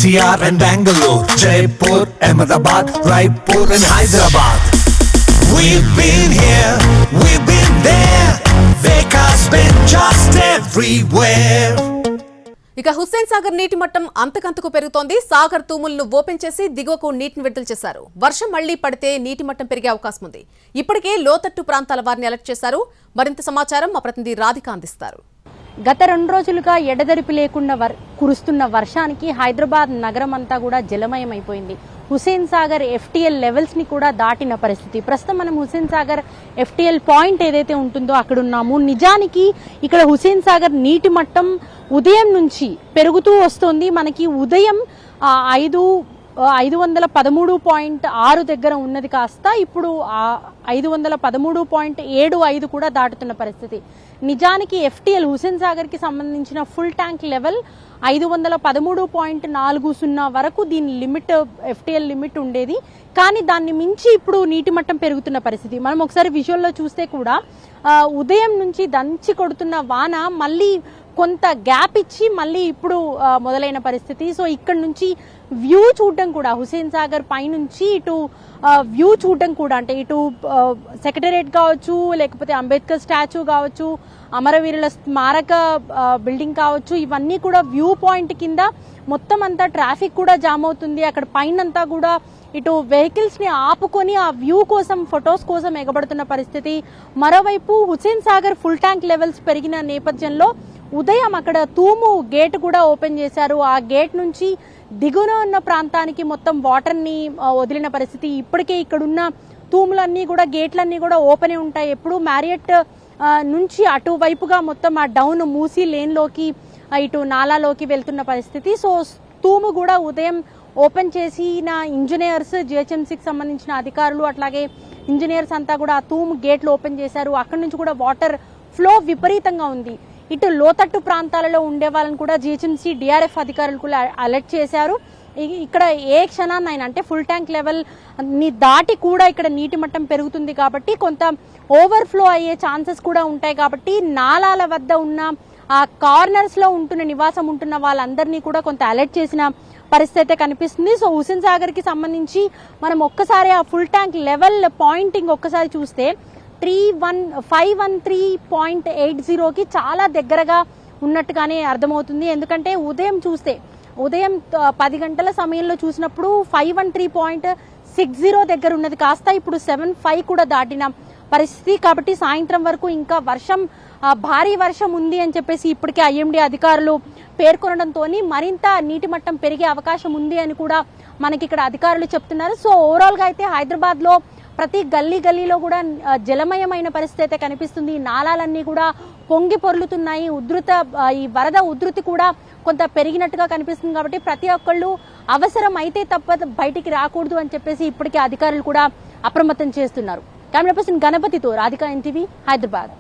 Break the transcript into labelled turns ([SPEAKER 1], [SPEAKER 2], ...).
[SPEAKER 1] NCR and Bangalore, Jaipur, Ahmedabad, Raipur and Hyderabad. We've been here, we've been there. Vekas been just everywhere.
[SPEAKER 2] ఇక హుస్సేన్ సాగర్ నీటి మట్టం అంతకంతకు పెరుగుతోంది. Sagar తూములను open చేసి దిగువకు నీటిని విడుదల చేశారు. వర్షం మళ్లీ పడితే నీటి మట్టం పెరిగే అవకాశం ఉంది. ఇప్పటికే లోతట్టు ప్రాంతాల వారిని అలర్ట్ చేశారు. మరింత సమాచారం మా ప్రతినిధి రాధిక అందిస్తారు.
[SPEAKER 3] గత 2 రోజులుగా ఎడదెరిపి లేకుండా కురుస్తున్న వర్షానికి హైదరాబాద్ నగరం అంతా కూడా జలమయమైపోయింది. హుస్సేన్ సాగర్ FTL లెవెల్స్ ని కూడా దాటిన పరిస్థితి. ప్రస్తుతం మనం హుస్సేన్ సాగర్ FTL పాయింట్ ఏదైతే ఉంటుందో అక్కడ ఉన్నాము. నిజానికి ఇక్కడ హుస్సేన్ సాగర్ నీటి మట్టం ఉదయం నుంచి పెరుగుతూ వస్తోంది. మనకి ఉదయం 513.6 దగ్గర ఉన్నది కాస్త ఇప్పుడు 513.75 కూడా దాటుతున్న పరిస్థితి. నిజానికి FTL హుస్సేన్ సాగర్ కి సంబంధించిన ఫుల్ ట్యాంక్ లెవెల్ 513.40 వరకు దీని లిమిట్ FTL లిమిట్ ఉండేది. కానీ దాన్ని మించి ఇప్పుడు నీటి మట్టం పెరుగుతున్న పరిస్థితి. మనం ఒకసారి విజువల్లో చూస్తే కూడా ఉదయం నుంచి దంచి కొడుతున్న వాన మళ్ళీ కొంత గ్యాప్ ఇచ్చి మళ్ళీ ఇప్పుడు మొదలైన పరిస్థితి. సో ఇక్కడ నుంచి వ్యూ చూడడం కూడా హుస్సేన్ సాగర్ పైనుంచి ఇటు వ్యూ చూడడం కూడా అంటే ఇటు సెక్రటేరియట్ కావచ్చు, లేకపోతే అంబేద్కర్ స్టాచ్యూ కావచ్చు, అమరవీరుల స్మారక బిల్డింగ్ కావచ్చు, ఇవన్నీ కూడా వ్యూ పాయింట్ కింద మొత్తం అంతా ట్రాఫిక్ కూడా జామ్ అవుతుంది. అక్కడ పైనంతా కూడా ఇటు వెహికల్స్ ని ఆపుకొని ఆ వ్యూ కోసం ఫొటోస్ కోసం ఎగబడుతున్న పరిస్థితి. మరోవైపు Hussain Sagar full tank levels పెరిగిన నేపథ్యంలో ఉదయం అక్కడ తూము గేట్ కూడా ఓపెన్ చేశారు. ఆ గేట్ నుంచి దిగువన ఉన్న ప్రాంతానికి మొత్తం వాటర్ ని వదిలిన పరిస్థితి. ఇప్పటికే ఇక్కడున్న తూములన్నీ కూడా గేట్లన్నీ కూడా ఓపెన్ ఉంటాయి. ఎప్పుడు మ్యారియట్ నుంచి అటువైపుగా మొత్తం ఆ డౌన్ మూసీ లేన్ లోకి ఇటు నాలాలోకి వెళ్తున్న పరిస్థితి. సో తూము కూడా ఉదయం ఓపెన్ చేసిన ఇంజనీర్స్, GHMCకి సంబంధించిన అధికారులు అట్లాగే ఇంజనీర్స్ అంతా కూడా ఆ తూము గేట్లు ఓపెన్ చేశారు. అక్కడి నుంచి కూడా వాటర్ ఫ్లో విపరీతంగా ఉంది. ఇటు లోతట్టు ప్రాంతాలలో ఉండే వాళ్ళని కూడా GHMC DRF అధికారులు కూడా అలర్ట్ చేశారు. ఇక్కడ ఏ క్షణాన్నైనా అంటే ఫుల్ ట్యాంక్ లెవెల్ ని దాటి కూడా ఇక్కడ నీటి మట్టం పెరుగుతుంది కాబట్టి కొంత ఓవర్ఫ్లో అయ్యే ఛాన్సెస్ కూడా ఉంటాయి. కాబట్టి నాలాల వద్ద ఉన్న ఆ కార్నర్స్ లో నివాసం ఉంటున్న వాళ్ళందరినీ కూడా కొంత అలర్ట్ చేసిన పరిస్థితి అయితే కనిపిస్తుంది. సో హుస్సేన్ సాగర్ కి సంబంధించి మనం ఒక్కసారి ఆ ఫుల్ ట్యాంక్ లెవెల్ పాయింటింగ్ ఒక్కసారి చూస్తే 513.80కి చాలా దగ్గరగా ఉన్నట్టుగానే అర్థమవుతుంది. ఎందుకంటే ఉదయం 10 గంటల సమయంలో చూసినప్పుడు 513.60 దగ్గర ఉన్నది కాస్త ఇప్పుడు 75 కూడా దాటిన పరిస్థితి. కాబట్టి సాయంత్రం వరకు ఇంకా భారీ వర్షం ఉంది అని చెప్పేసి ఇప్పటికే IMD అధికారులు పేర్కొనడంతో మరింత నీటి మట్టం పెరిగే అవకాశం ఉంది అని కూడా మనకి ఇక్కడ అధికారులు చెప్తున్నారు. సో ఓవరాల్ గా అయితే హైదరాబాద్ లో ప్రతి గల్లీలో కూడా జలమయమైన పరిస్థితి అయితే కనిపిస్తుంది. నాలాలన్నీ కూడా పొంగి పొర్లుతున్నాయి. ఈ వరద ఉధృతి కూడా కొంత పెరిగినట్టుగా కనిపిస్తుంది. కాబట్టి ప్రతి ఒక్కళ్ళు అవసరం అయితే తప్ప బయటికి రాకూడదు అని చెప్పేసి ఇప్పటికే అధికారులు కూడా అప్రమత్తం చేస్తున్నారు. కెమెరా పర్సన్ గణపతితో రాధిక, NTV, హైదరాబాద్.